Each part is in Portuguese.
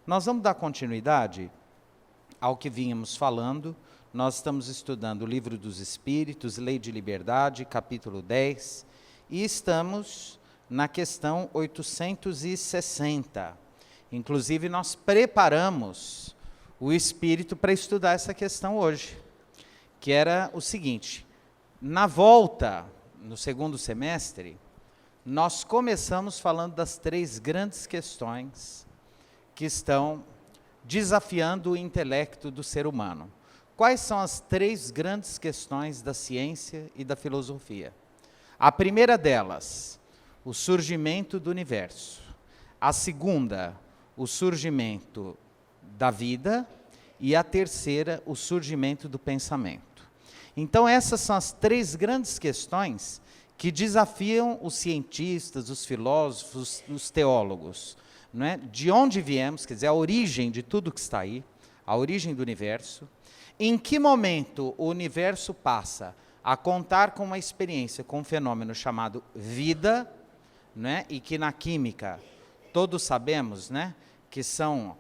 Nós vamos dar continuidade ao que vínhamos falando. Nós estamos estudando o Livro dos Espíritos, Lei de Liberdade, capítulo 10, e estamos na questão 860. Inclusive, nós preparamos o espírito para estudar essa questão hoje, que era o seguinte: na volta, no segundo semestre, nós começamos falando das 3 grandes questões que estão desafiando o intelecto do ser humano. Quais são as 3 grandes questões da ciência e da filosofia? A primeira delas, o surgimento do universo. A segunda, o surgimento da vida. E a terceira, o surgimento do pensamento. Então, essas são as 3 grandes questões que desafiam os cientistas, os filósofos, os teólogos. Não é? De onde viemos, quer dizer, a origem de tudo que está aí, a origem do universo. Em que momento o universo passa a contar com uma experiência, com um fenômeno chamado vida, né? E que na química todos sabemos, né? Que são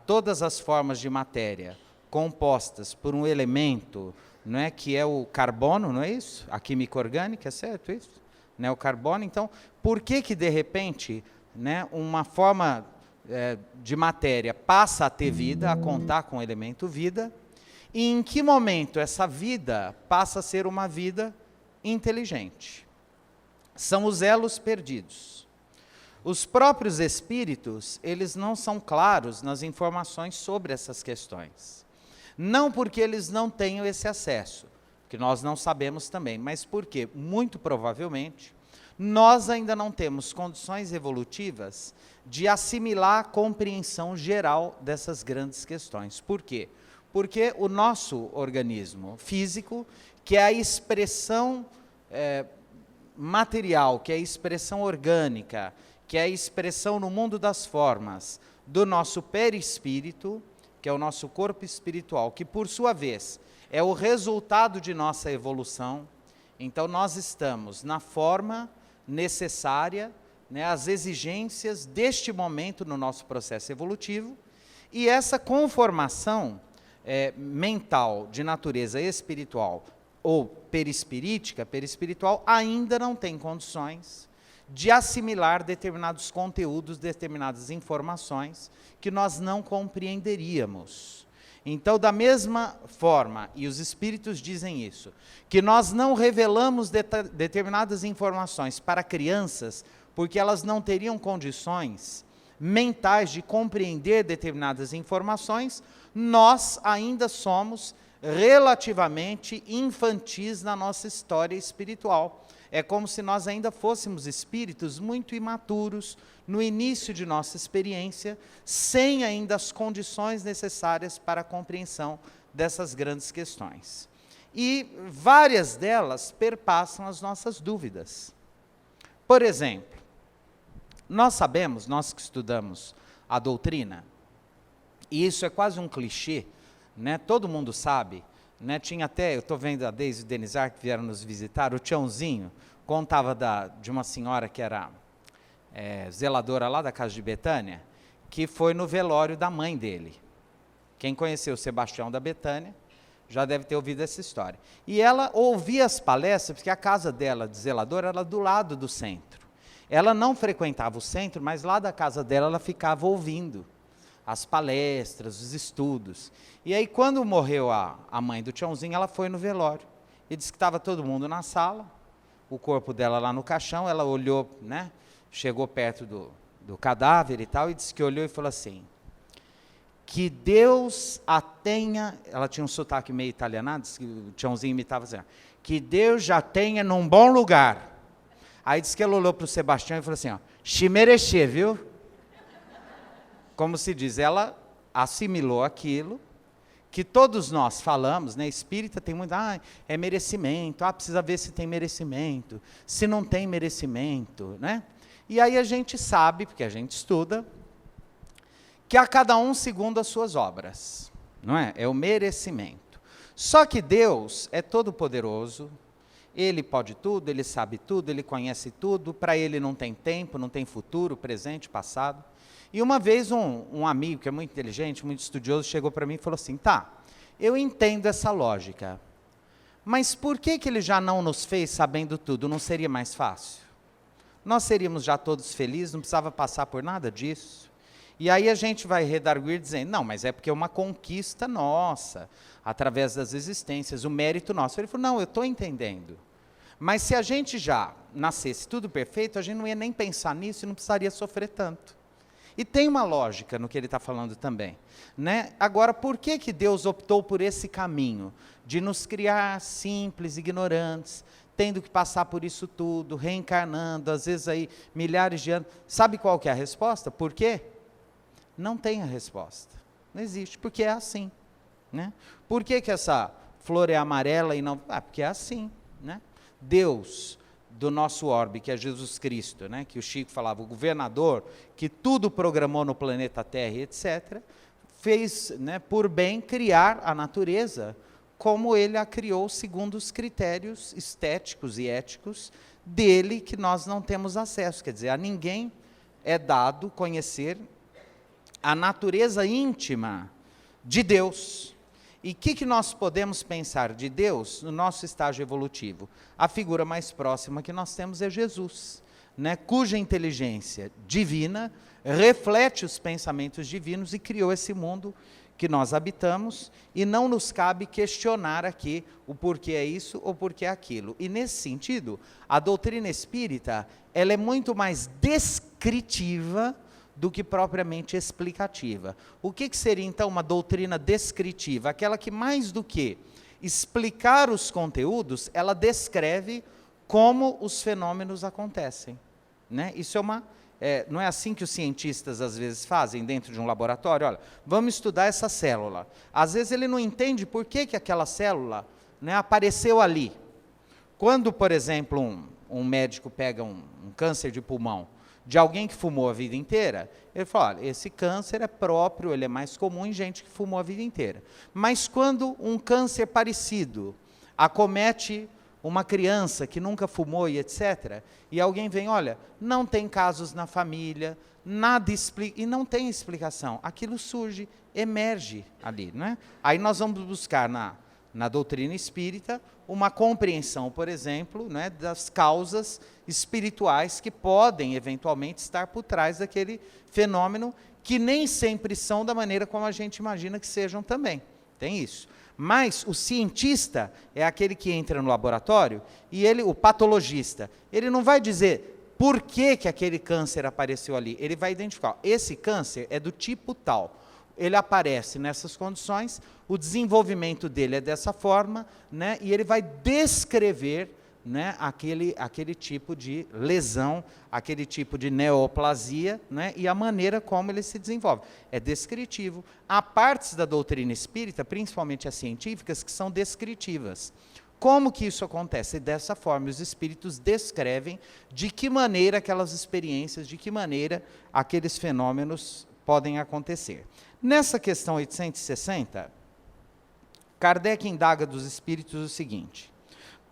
todas as formas de matéria compostas por um elemento, não é? Que é o carbono, não é isso? A química orgânica, é certo isso? Né? O carbono. Então, por que de repente, né, uma forma de matéria passa a ter vida, a contar com o elemento vida? E em que momento essa vida passa a ser uma vida inteligente? São os elos perdidos. Os próprios espíritos, eles não são claros nas informações sobre essas questões. Não porque eles não tenham esse acesso, que nós não sabemos também, mas porque, muito provavelmente, nós ainda não temos condições evolutivas de assimilar a compreensão geral dessas grandes questões. Por quê? Porque o nosso organismo físico, que é a expressão material, que é a expressão orgânica, que é a expressão no mundo das formas do nosso perispírito, que é o nosso corpo espiritual, que por sua vez é o resultado de nossa evolução. Então nós estamos na forma necessária, né, às exigências deste momento no nosso processo evolutivo, e essa conformação mental de natureza espiritual ou perispiritual ainda não tem condições de assimilar determinados conteúdos, determinadas informações que nós não compreenderíamos. Então, da mesma forma, e os espíritos dizem isso, que nós não revelamos determinadas informações para crianças, porque elas não teriam condições mentais de compreender determinadas informações, nós ainda somos relativamente infantis na nossa história espiritual. É como se nós ainda fôssemos espíritos muito imaturos no início de nossa experiência, sem ainda as condições necessárias para a compreensão dessas grandes questões. E várias delas perpassam as nossas dúvidas. Por exemplo, nós sabemos, nós que estudamos a doutrina, e isso é quase um clichê, né? Todo mundo sabe, né? Tinha até, eu estou vendo a Deise e o Denizar que vieram nos visitar, o Tiãozinho contava de uma senhora que era zeladora lá da casa de Betânia, que foi no velório da mãe dele. Quem conheceu o Sebastião da Betânia já deve ter ouvido essa história. E ela ouvia as palestras, porque a casa dela de zeladora era do lado do centro. Ela não frequentava o centro, mas lá da casa dela ela ficava ouvindo as palestras, os estudos. E aí, quando morreu a mãe do Tiãozinho, ela foi no velório. E disse que estava todo mundo na sala, o corpo dela lá no caixão, ela olhou, né, chegou perto do cadáver e tal, e disse que olhou e falou assim: que Deus a tenha, ela tinha um sotaque meio italianado, disse que o Tiãozinho imitava assim, que Deus já tenha num bom lugar. Aí disse que ela olhou para o Sebastião e falou assim, ó, chimerechê, viu? Como se diz, ela assimilou aquilo que todos nós falamos, né? Espírita tem muito, é merecimento, precisa ver se tem merecimento, se não tem merecimento, né? E aí a gente sabe, porque a gente estuda, que a cada um segundo as suas obras, não é? É o merecimento. Só que Deus é todo poderoso, Ele pode tudo, ele sabe tudo, ele conhece tudo, para ele não tem tempo, não tem futuro, presente, passado. E uma vez um amigo, que é muito inteligente, muito estudioso, chegou para mim e falou assim, tá, eu entendo essa lógica, mas por que ele já não nos fez sabendo tudo? Não seria mais fácil? Nós seríamos já todos felizes, não precisava passar por nada disso. E aí a gente vai redarguir dizendo, não, mas é porque é uma conquista nossa, através das existências, o mérito nosso. Ele falou, não, eu estou entendendo. Mas se a gente já nascesse tudo perfeito, a gente não ia nem pensar nisso e não precisaria sofrer tanto. E tem uma lógica no que ele está falando também, né? Agora, por que Deus optou por esse caminho de nos criar simples, ignorantes, tendo que passar por isso tudo, reencarnando, às vezes aí milhares de anos? Sabe qual que é a resposta? Por quê? Não tem a resposta. Não existe, porque é assim, né? Por que essa flor é amarela e não... porque é assim, né? Deus do nosso orbe, que é Jesus Cristo, né, que o Chico falava, o governador, que tudo programou no planeta Terra, etc., fez, né, por bem criar a natureza como ele a criou segundo os critérios estéticos e éticos dele, que nós não temos acesso. Quer dizer, a ninguém é dado conhecer a natureza íntima de Deus. E o que nós podemos pensar de Deus no nosso estágio evolutivo? A figura mais próxima que nós temos é Jesus, né, cuja inteligência divina reflete os pensamentos divinos e criou esse mundo que nós habitamos, e não nos cabe questionar aqui o porquê é isso ou porquê é aquilo. E nesse sentido, a doutrina espírita, ela é muito mais descritiva do que propriamente explicativa. O que seria então uma doutrina descritiva? Aquela que mais do que explicar os conteúdos, ela descreve como os fenômenos acontecem, né? Isso não é assim que os cientistas às vezes fazem dentro de um laboratório? Olha, vamos estudar essa célula. Às vezes ele não entende por que aquela célula, né, apareceu ali. Quando, por exemplo, um médico pega um câncer de pulmão de alguém que fumou a vida inteira, ele fala, olha, esse câncer é próprio, ele é mais comum em gente que fumou a vida inteira. Mas quando um câncer parecido acomete uma criança que nunca fumou e etc., e alguém vem, olha, não tem casos na família, nada explica, e não tem explicação, aquilo surge, emerge ali, né? Aí nós vamos buscar na doutrina espírita uma compreensão, por exemplo, né, das causas espirituais que podem eventualmente estar por trás daquele fenômeno, que nem sempre são da maneira como a gente imagina que sejam também. Tem isso. Mas o cientista é aquele que entra no laboratório e o patologista, ele não vai dizer por que aquele câncer apareceu ali, ele vai identificar, esse câncer é do tipo tal, ele aparece nessas condições, o desenvolvimento dele é dessa forma, né, e ele vai descrever, né, aquele tipo de lesão, aquele tipo de neoplasia, né, e a maneira como ele se desenvolve. É descritivo. Há partes da doutrina espírita, principalmente as científicas, que são descritivas. Como que isso acontece? Dessa forma, os espíritos descrevem de que maneira aquelas experiências, de que maneira aqueles fenômenos podem acontecer. Nessa questão 860, Kardec indaga dos espíritos o seguinte: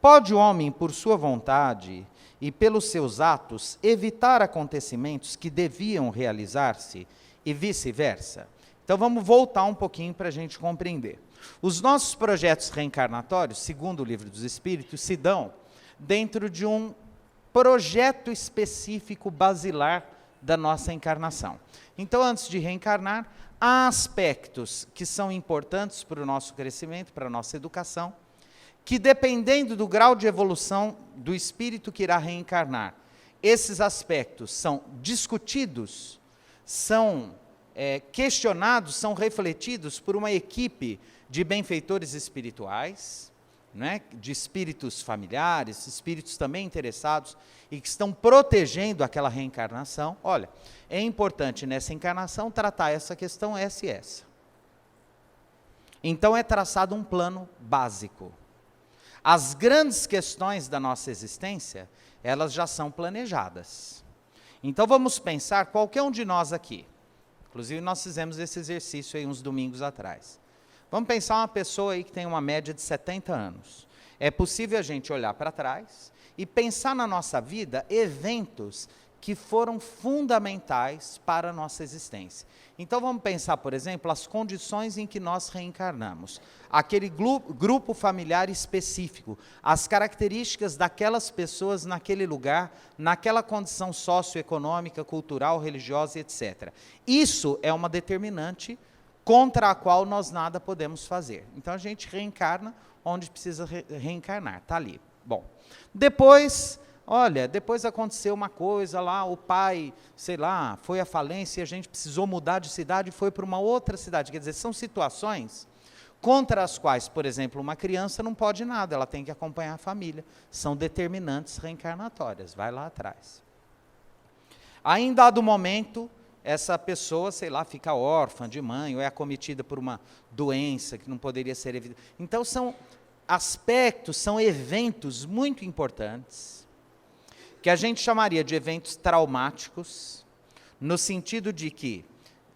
pode o homem, por sua vontade e pelos seus atos, evitar acontecimentos que deviam realizar-se e vice-versa? Então vamos voltar um pouquinho para a gente compreender. Os nossos projetos reencarnatórios, segundo o Livro dos Espíritos, se dão dentro de um projeto específico basilar da nossa encarnação. Então, antes de reencarnar, há aspectos que são importantes para o nosso crescimento, para a nossa educação, que dependendo do grau de evolução do espírito que irá reencarnar, esses aspectos são discutidos, são questionados, são refletidos por uma equipe de benfeitores espirituais, né, de espíritos familiares, espíritos também interessados e que estão protegendo aquela reencarnação. Olha, é importante nessa encarnação tratar essa questão essa e essa. Então é traçado um plano básico. As grandes questões da nossa existência, elas já são planejadas. Então vamos pensar, qualquer um de nós aqui, inclusive nós fizemos esse exercício aí uns domingos atrás. Vamos pensar uma pessoa aí que tem uma média de 70 anos. É possível a gente olhar para trás e pensar na nossa vida eventos que foram fundamentais para a nossa existência. Então vamos pensar, por exemplo, as condições em que nós reencarnamos. Aquele grupo familiar específico, as características daquelas pessoas naquele lugar, naquela condição socioeconômica, cultural, religiosa, etc. Isso é uma determinante contra a qual nós nada podemos fazer. Então a gente reencarna onde precisa reencarnar, está ali. Bom, depois aconteceu uma coisa lá, o pai, sei lá, foi à falência e a gente precisou mudar de cidade e foi para uma outra cidade. Quer dizer, são situações contra as quais, por exemplo, uma criança não pode nada, ela tem que acompanhar a família. São determinantes reencarnatórias, vai lá atrás. Aí, em dado momento, essa pessoa, sei lá, fica órfã de mãe ou é acometida por uma doença que não poderia ser evitada. Então, são aspectos, são eventos muito importantes, que a gente chamaria de eventos traumáticos, no sentido de que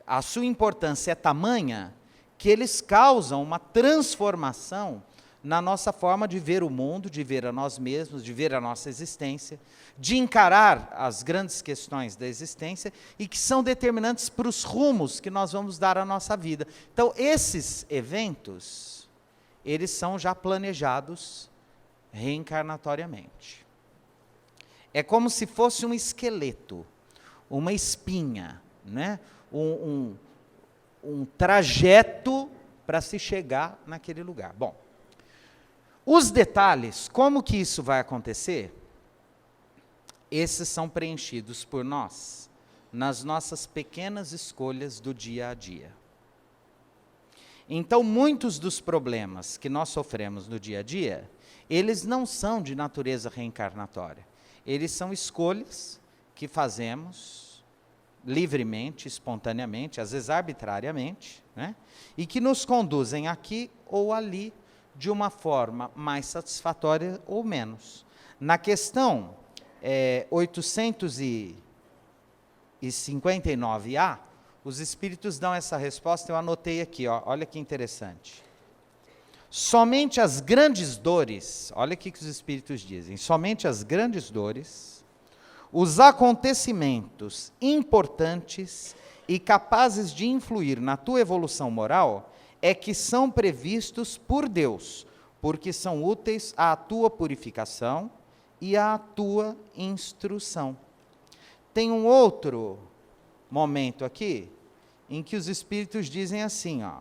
a sua importância é tamanha que eles causam uma transformação na nossa forma de ver o mundo, de ver a nós mesmos, de ver a nossa existência, de encarar as grandes questões da existência e que são determinantes para os rumos que nós vamos dar à nossa vida. Então, esses eventos, eles são já planejados reencarnatoriamente. É como se fosse um esqueleto, uma espinha, né? um trajeto para se chegar naquele lugar. Bom, os detalhes, como que isso vai acontecer, esses são preenchidos por nós, nas nossas pequenas escolhas do dia a dia. Então, muitos dos problemas que nós sofremos no dia a dia, eles não são de natureza reencarnatória. Eles são escolhas que fazemos livremente, espontaneamente, às vezes arbitrariamente, né? E que nos conduzem aqui ou ali de uma forma mais satisfatória ou menos. Na questão 859A, os espíritos dão essa resposta, eu anotei aqui, ó, olha que interessante. Somente as grandes dores, olha o que os espíritos dizem, somente as grandes dores, os acontecimentos importantes e capazes de influir na tua evolução moral, é que são previstos por Deus, porque são úteis à tua purificação e à tua instrução. Tem um outro momento aqui, em que os espíritos dizem assim, ó,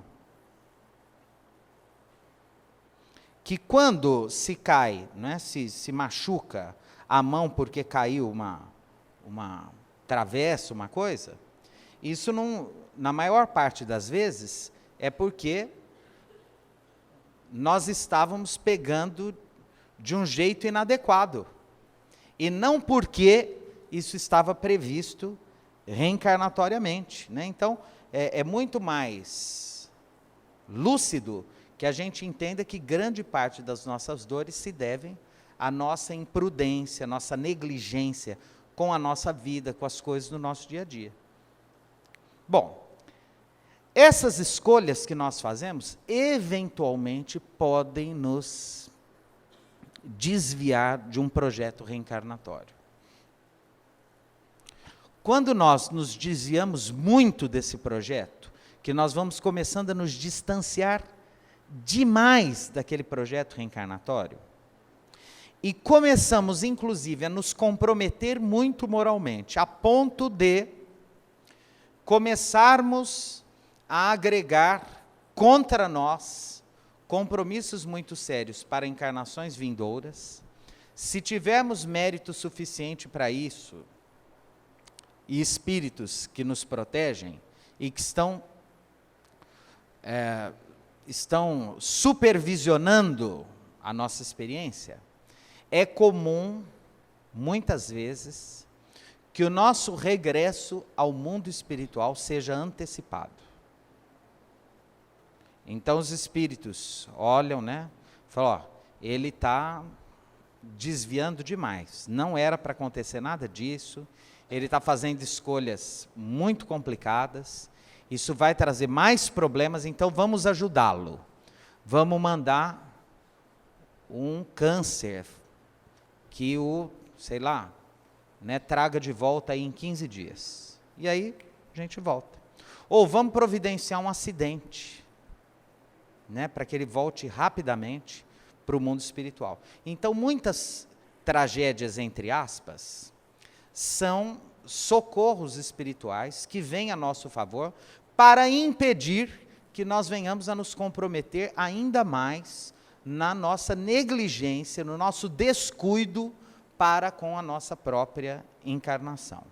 que quando se cai, né, se machuca a mão porque caiu uma travessa, uma coisa, isso não, na maior parte das vezes, é porque nós estávamos pegando de um jeito inadequado, e não porque isso estava previsto reencarnatoriamente, né? Então, é muito mais lúcido que a gente entenda que grande parte das nossas dores se devem à nossa imprudência, à nossa negligência com a nossa vida, com as coisas do nosso dia a dia. Bom, essas escolhas que nós fazemos, eventualmente podem nos desviar de um projeto reencarnatório. Quando nós nos desviamos muito desse projeto, que nós vamos começando a nos distanciar demais daquele projeto reencarnatório, e começamos, inclusive, a nos comprometer muito moralmente, a ponto de começarmos a agregar contra nós compromissos muito sérios para encarnações vindouras. Se tivermos mérito suficiente para isso, e espíritos que nos protegem e que estão supervisionando a nossa experiência, é comum, muitas vezes, que o nosso regresso ao mundo espiritual seja antecipado. Então os espíritos olham, né, falam, ó, ele está desviando demais, não era para acontecer nada disso, ele está fazendo escolhas muito complicadas, isso vai trazer mais problemas, então vamos ajudá-lo. Vamos mandar um câncer que sei lá, né, traga de volta aí em 15 dias. E aí a gente volta. Ou vamos providenciar um acidente, né, para que ele volte rapidamente para o mundo espiritual. Então, muitas tragédias, entre aspas, são socorros espirituais que vêm a nosso favor para impedir que nós venhamos a nos comprometer ainda mais na nossa negligência, no nosso descuido para com a nossa própria encarnação.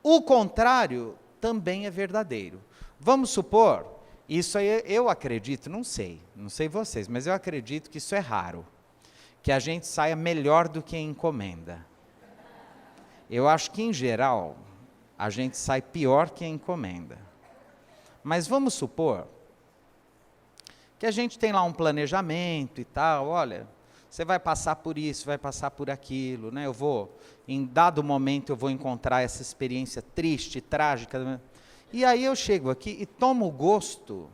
O contrário também é verdadeiro. Vamos supor, isso aí eu acredito, não sei vocês, mas eu acredito que isso é raro, que a gente saia melhor do que a encomenda. Eu acho que, em geral, a gente sai pior que a encomenda. Mas vamos supor que a gente tem lá um planejamento e tal, olha, você vai passar por isso, vai passar por aquilo, né? Em dado momento eu vou encontrar essa experiência triste, trágica, e aí eu chego aqui e tomo gosto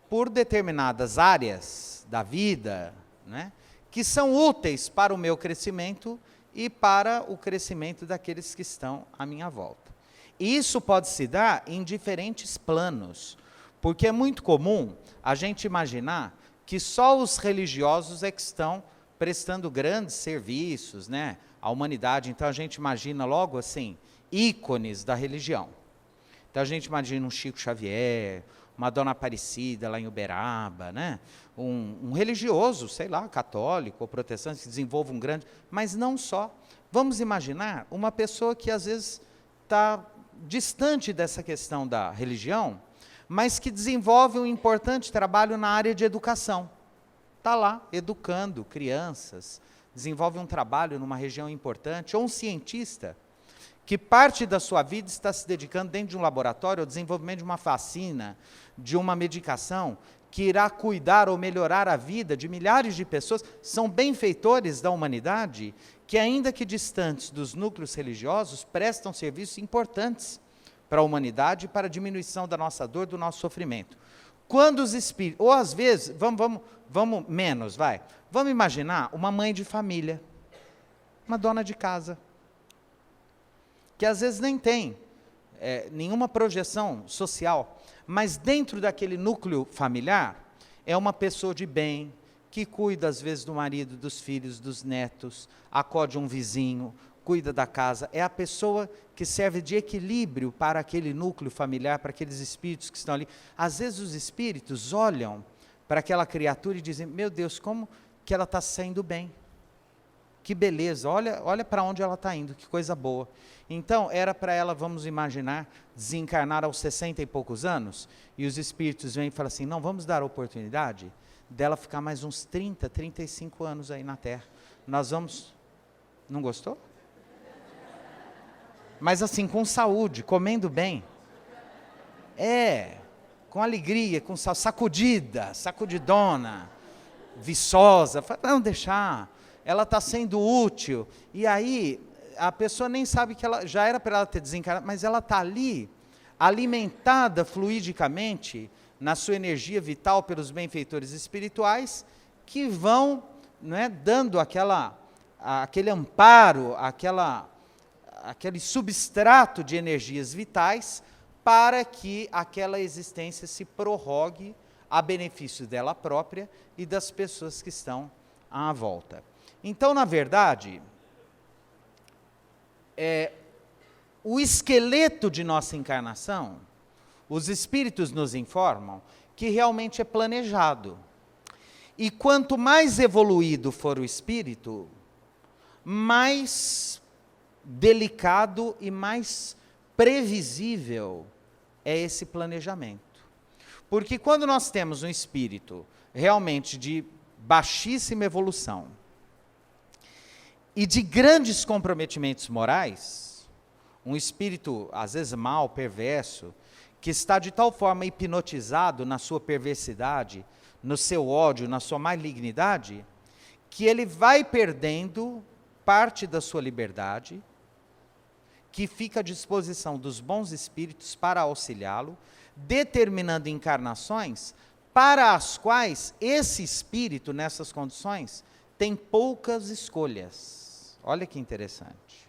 por determinadas áreas da vida, né, que são úteis para o meu crescimento e para o crescimento daqueles que estão à minha volta. E isso pode se dar em diferentes planos, porque é muito comum a gente imaginar que só os religiosos é que estão prestando grandes serviços, né, à humanidade. Então a gente imagina logo assim, ícones da religião. Então a gente imagina um Chico Xavier, uma Dona Aparecida lá em Uberaba, né, um religioso, sei lá, católico ou protestante, que desenvolva um grande, mas não só. Vamos imaginar uma pessoa que às vezes está distante dessa questão da religião, mas que desenvolve um importante trabalho na área de educação. Está lá, educando crianças, desenvolve um trabalho numa região importante, ou um cientista, que parte da sua vida está se dedicando dentro de um laboratório ao desenvolvimento de uma vacina, de uma medicação, que irá cuidar ou melhorar a vida de milhares de pessoas, são benfeitores da humanidade, que ainda que distantes dos núcleos religiosos, prestam serviços importantes para a humanidade e para a diminuição da nossa dor, do nosso sofrimento. Quando os espíritos, ou às vezes, vamos menos, vamos imaginar uma mãe de família, uma dona de casa, que às vezes nem tem nenhuma projeção social, mas dentro daquele núcleo familiar, é uma pessoa de bem, que cuida às vezes do marido, dos filhos, dos netos, acode um vizinho, cuida da casa, é a pessoa que serve de equilíbrio para aquele núcleo familiar, para aqueles espíritos que estão ali. Às vezes os espíritos olham para aquela criatura e dizem, meu Deus, como que ela está saindo bem, que beleza, olha para onde ela está indo, que coisa boa. Então, era para ela, vamos imaginar, desencarnar aos 60 e poucos anos, e os espíritos vêm e falam assim, não, vamos dar a oportunidade dela ficar mais uns 30, 35 anos aí na Terra. Nós vamos... Não gostou? Mas assim, com saúde, comendo bem. Com alegria, com sacudidona, viçosa. Não, deixar, ela está sendo útil. E aí, a pessoa nem sabe que ela já era para ela ter desencarnado, mas ela está ali, alimentada fluidicamente, na sua energia vital pelos benfeitores espirituais, que vão, não é, dando aquele amparo, aquele substrato de energias vitais, para que aquela existência se prorrogue a benefício dela própria e das pessoas que estão à volta. Então, na verdade, o esqueleto de nossa encarnação, os espíritos nos informam que realmente é planejado. E quanto mais evoluído for o espírito, mais delicado e mais previsível é esse planejamento. Porque quando nós temos um espírito realmente de baixíssima evolução e de grandes comprometimentos morais, um espírito às vezes mau, perverso, que está de tal forma hipnotizado na sua perversidade, no seu ódio, na sua malignidade, que ele vai perdendo parte da sua liberdade, que fica à disposição dos bons espíritos para auxiliá-lo, determinando encarnações para as quais esse espírito, nessas condições, tem poucas escolhas. Olha que interessante.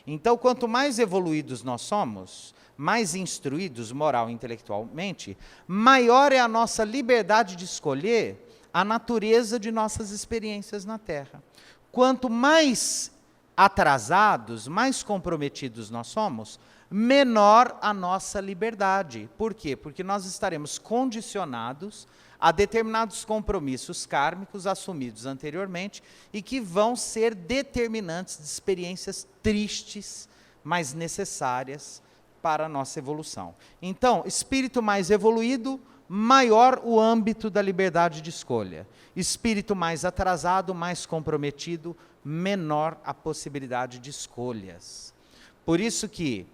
Então, quanto mais evoluídos nós somos, mais instruídos moral e intelectualmente, maior é a nossa liberdade de escolher a natureza de nossas experiências na Terra. Quanto mais atrasados, mais comprometidos nós somos, menor a nossa liberdade. Por quê? Porque nós estaremos condicionados a determinados compromissos kármicos assumidos anteriormente e que vão ser determinantes de experiências tristes, mas necessárias para a nossa evolução. Então, espírito mais evoluído, maior o âmbito da liberdade de escolha. Espírito mais atrasado, mais comprometido, menor a possibilidade de escolhas. Por isso que,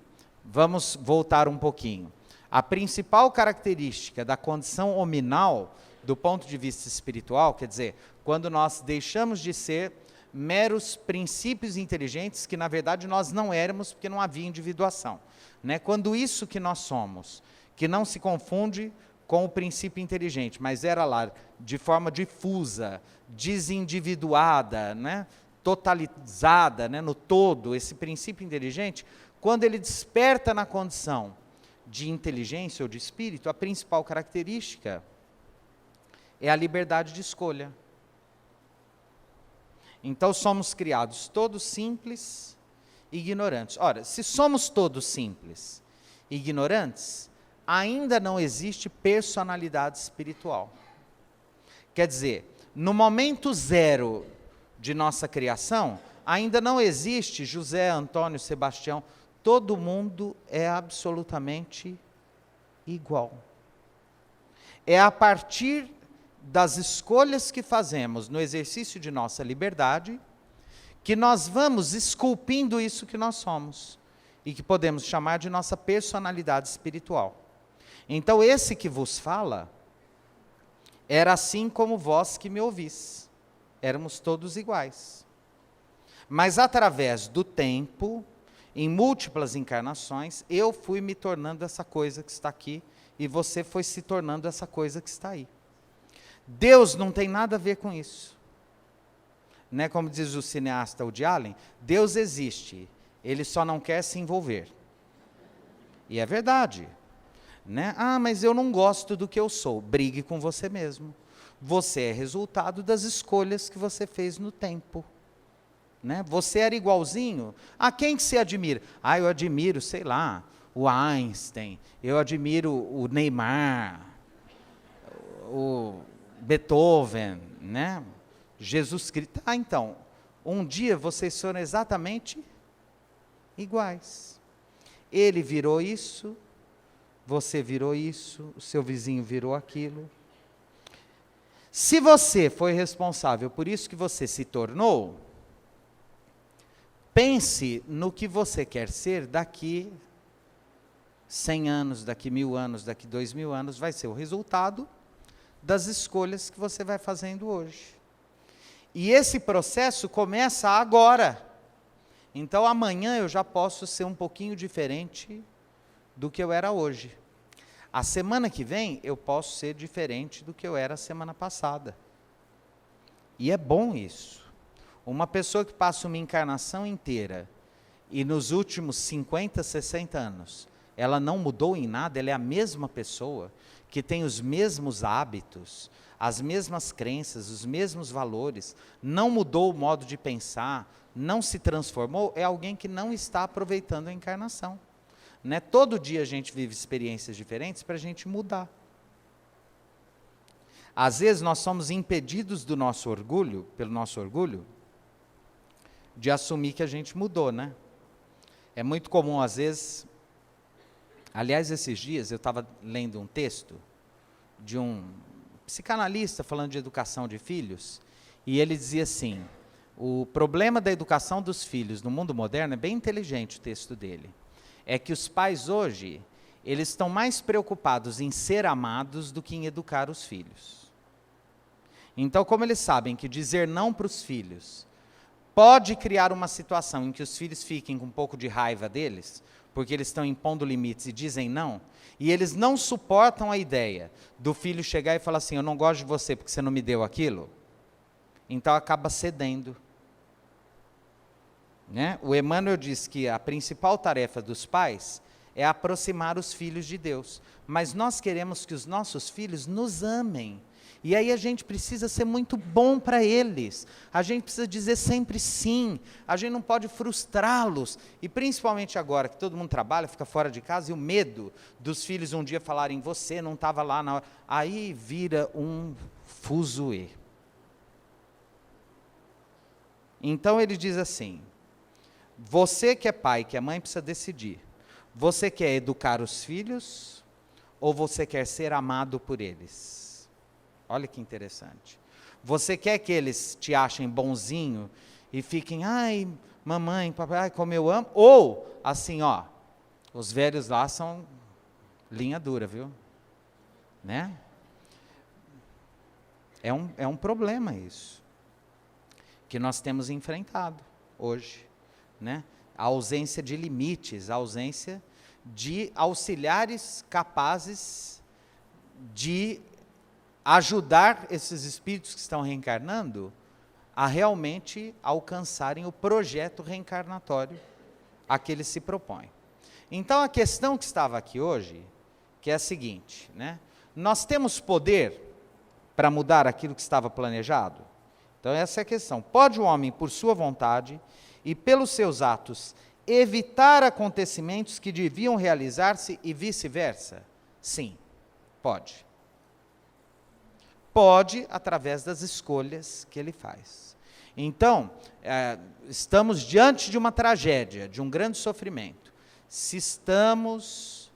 vamos voltar um pouquinho, a principal característica da condição hominal, do ponto de vista espiritual, quer dizer, quando nós deixamos de ser meros princípios inteligentes, que na verdade nós não éramos, porque não havia individuação. Né? Quando isso que nós somos, que não se confunde com o princípio inteligente, mas era lá de forma difusa, desindividuada, né? Totalizada, né? No todo, esse princípio inteligente, quando ele desperta na condição de inteligência ou de espírito, a principal característica é a liberdade de escolha. Então somos criados todos simples e ignorantes. Ora, se somos todos simples e ignorantes, ainda não existe personalidade espiritual. Quer dizer, no momento zero de nossa criação, ainda não existe José, Antônio, Sebastião, todo mundo é absolutamente igual. É a partir das escolhas que fazemos no exercício de nossa liberdade, que nós vamos esculpindo isso que nós somos, e que podemos chamar de nossa personalidade espiritual. Então, esse que vos fala, era assim como vós que me ouvis, éramos todos iguais. Mas através do tempo, em múltiplas encarnações, eu fui me tornando essa coisa que está aqui, e você foi se tornando essa coisa que está aí. Deus não tem nada a ver com isso. Né? Como diz o cineasta Woody Allen, Deus existe, ele só não quer se envolver. E é verdade. Né? Ah, mas eu não gosto do que eu sou. Brigue com você mesmo. Você é resultado das escolhas que você fez no tempo. Né? Você era igualzinho. A quem que você admira? Ah, eu admiro, sei lá, o Einstein, eu admiro o Neymar, o Beethoven, né? Jesus Cristo. Ah, então, um dia vocês foram exatamente iguais. Ele virou isso, você virou isso, o seu vizinho virou aquilo. Se você foi responsável por isso que você se tornou, pense no que você quer ser daqui 100 anos, daqui 1000 anos, daqui 2000 anos, vai ser o resultado das escolhas que você vai fazendo hoje. E esse processo começa agora. Então amanhã eu já posso ser um pouquinho diferente do que eu era hoje. A semana que vem eu posso ser diferente do que eu era a semana passada. E é bom isso. Uma pessoa que passa uma encarnação inteira e nos últimos 50, 60 anos, ela não mudou em nada, ela é a mesma pessoa, que tem os mesmos hábitos, as mesmas crenças, os mesmos valores, não mudou o modo de pensar, não se transformou, é alguém que não está aproveitando a encarnação. Né? Todo dia a gente vive experiências diferentes para a gente mudar. Às vezes nós somos impedidos do nosso orgulho, pelo nosso orgulho, de assumir que a gente mudou, né? É muito comum, às vezes, aliás, esses dias eu estava lendo um texto de um psicanalista falando de educação de filhos, e ele dizia assim, o problema da educação dos filhos no mundo moderno, é bem inteligente o texto dele, é que os pais hoje, eles estão mais preocupados em ser amados do que em educar os filhos. Então, como eles sabem que dizer não para os filhos pode criar uma situação em que os filhos fiquem com um pouco de raiva deles, porque eles estão impondo limites e dizem não, e eles não suportam a ideia do filho chegar e falar assim, eu não gosto de você porque você não me deu aquilo, então acaba cedendo. Né? O Emmanuel diz que a principal tarefa dos pais é aproximar os filhos de Deus, mas nós queremos que os nossos filhos nos amem, e aí a gente precisa ser muito bom para eles, a gente precisa dizer sempre sim, a gente não pode frustrá-los, e principalmente agora que todo mundo trabalha, fica fora de casa, e o medo dos filhos um dia falarem, você não estava lá na hora, aí vira um fuzuê. Então ele diz assim, você que é pai, que é mãe, precisa decidir, você quer educar os filhos, ou você quer ser amado por eles? Olha que interessante. Você quer que eles te achem bonzinho e fiquem, ai, mamãe, papai, ai, como eu amo? Ou, assim, ó, os velhos lá são linha dura, viu? Né? É um problema isso, que nós temos enfrentado hoje, né? A ausência de limites, a ausência de auxiliares capazes de ajudar esses espíritos que estão reencarnando a realmente alcançarem o projeto reencarnatório a que eles se propõem. Então a questão que estava aqui hoje, que é a seguinte, né? Nós temos poder para mudar aquilo que estava planejado? Então essa é a questão. Pode o homem, por sua vontade e pelos seus atos, evitar acontecimentos que deviam realizar-se e vice-versa? Sim, pode. Pode, através das escolhas que ele faz. Então, estamos diante de uma tragédia, de um grande sofrimento. Se estamos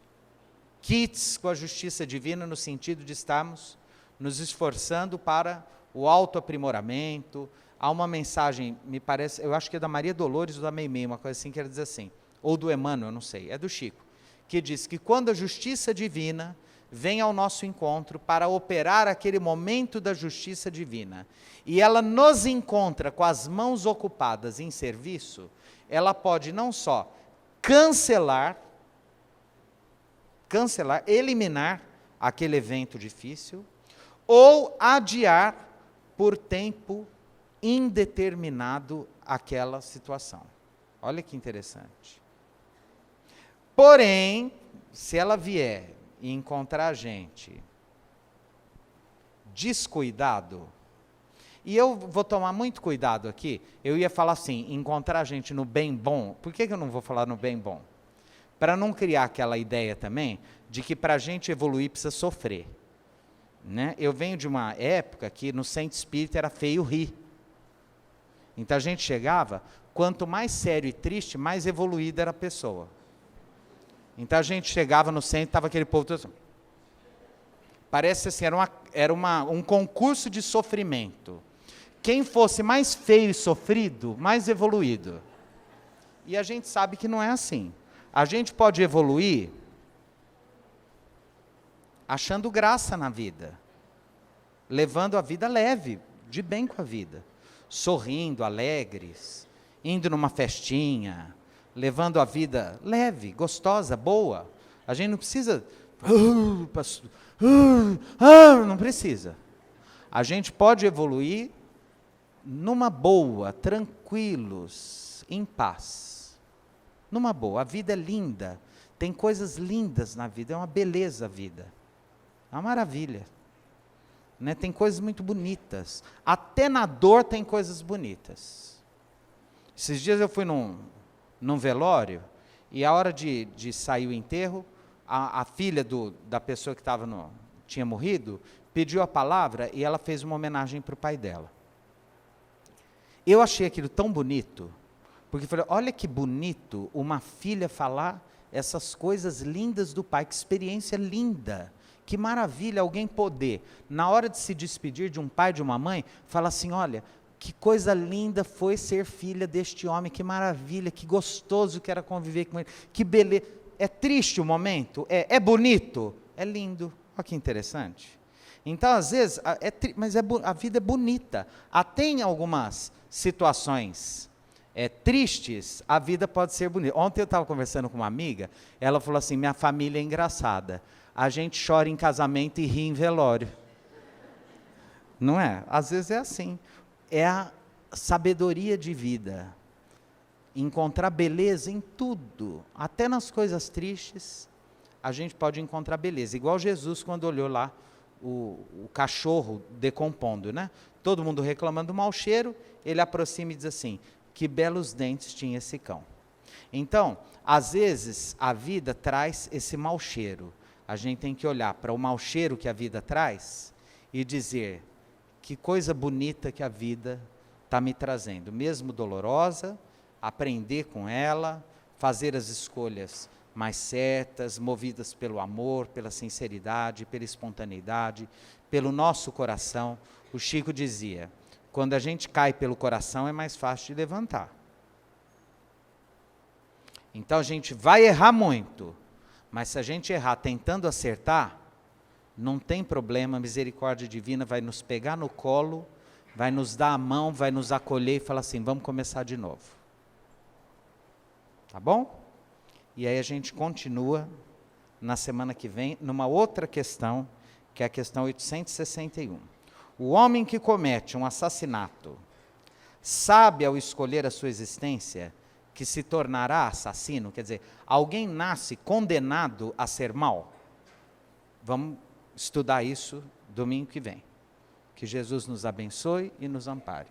quites com a justiça divina, no sentido de estarmos nos esforçando para o autoaprimoramento, há uma mensagem, me parece, eu acho que é da Maria Dolores ou da Meimei, uma coisa assim, quer dizer assim, ou do Emmanuel, não sei, é do Chico, que diz que quando a justiça divina vem ao nosso encontro para operar aquele momento da justiça divina, e ela nos encontra com as mãos ocupadas em serviço, ela pode não só cancelar, eliminar aquele evento difícil, ou adiar por tempo indeterminado aquela situação. Olha que interessante. Porém, se ela vier e encontrar a gente descuidado, e eu vou tomar muito cuidado aqui, eu ia falar assim, encontrar a gente no bem bom, por que eu não vou falar no bem bom? Para não criar aquela ideia também, de que para a gente evoluir precisa sofrer. Né? Eu venho de uma época que no centro espírita era feio rir. Então a gente chegava, quanto mais sério e triste, mais evoluída era a pessoa. Então a gente chegava no centro, estava aquele povo todo assim. Parece assim, era um concurso de sofrimento. Quem fosse mais feio e sofrido, mais evoluído. E a gente sabe que não é assim. A gente pode evoluir achando graça na vida, levando a vida leve, de bem com a vida, sorrindo, alegres, indo numa festinha, levando a vida leve, gostosa, boa. A gente não precisa, não precisa. A gente pode evoluir numa boa, tranquilos, em paz. Numa boa, a vida é linda, tem coisas lindas na vida, é uma beleza a vida. É uma maravilha, né? Tem coisas muito bonitas, até na dor tem coisas bonitas. Esses dias eu fui num velório, e a hora de sair o enterro, a filha da pessoa que tinha morrido, pediu a palavra, e ela fez uma homenagem para o pai dela. Eu achei aquilo tão bonito, porque falei, olha que bonito uma filha falar essas coisas lindas do pai, que experiência linda. Que maravilha alguém poder, na hora de se despedir de um pai, de uma mãe, falar assim, olha, que coisa linda foi ser filha deste homem, que maravilha, que gostoso que era conviver com ele, que beleza. É triste o momento? É bonito? É lindo. Olha que interessante. Então, às vezes, mas a vida é bonita. Até em algumas situações tristes, a vida pode ser bonita. Ontem eu estava conversando com uma amiga, ela falou assim, minha família é engraçada. A gente chora em casamento e ri em velório. Não é? Às vezes é assim. É a sabedoria de vida. Encontrar beleza em tudo, até nas coisas tristes, a gente pode encontrar beleza. Igual Jesus quando olhou lá o cachorro decompondo, né? Todo mundo reclamando do mau cheiro, ele aproxima e diz assim, que belos dentes tinha esse cão. Então, às vezes, a vida traz esse mau cheiro. A gente tem que olhar para o mau cheiro que a vida traz e dizer, que coisa bonita que a vida está me trazendo, mesmo dolorosa, aprender com ela, fazer as escolhas mais certas, movidas pelo amor, pela sinceridade, pela espontaneidade, pelo nosso coração. O Chico dizia, quando a gente cai pelo coração é mais fácil de levantar. Então a gente vai errar muito, mas se a gente errar tentando acertar, não tem problema, a misericórdia divina vai nos pegar no colo, vai nos dar a mão, vai nos acolher e falar assim, vamos começar de novo. Tá bom? E aí a gente continua na semana que vem, numa outra questão, que é a questão 861. O homem que comete um assassinato, sabe ao escolher a sua existência, que se tornará assassino? Quer dizer, alguém nasce condenado a ser mau? Vamos estudar isso domingo que vem. Que Jesus nos abençoe e nos ampare.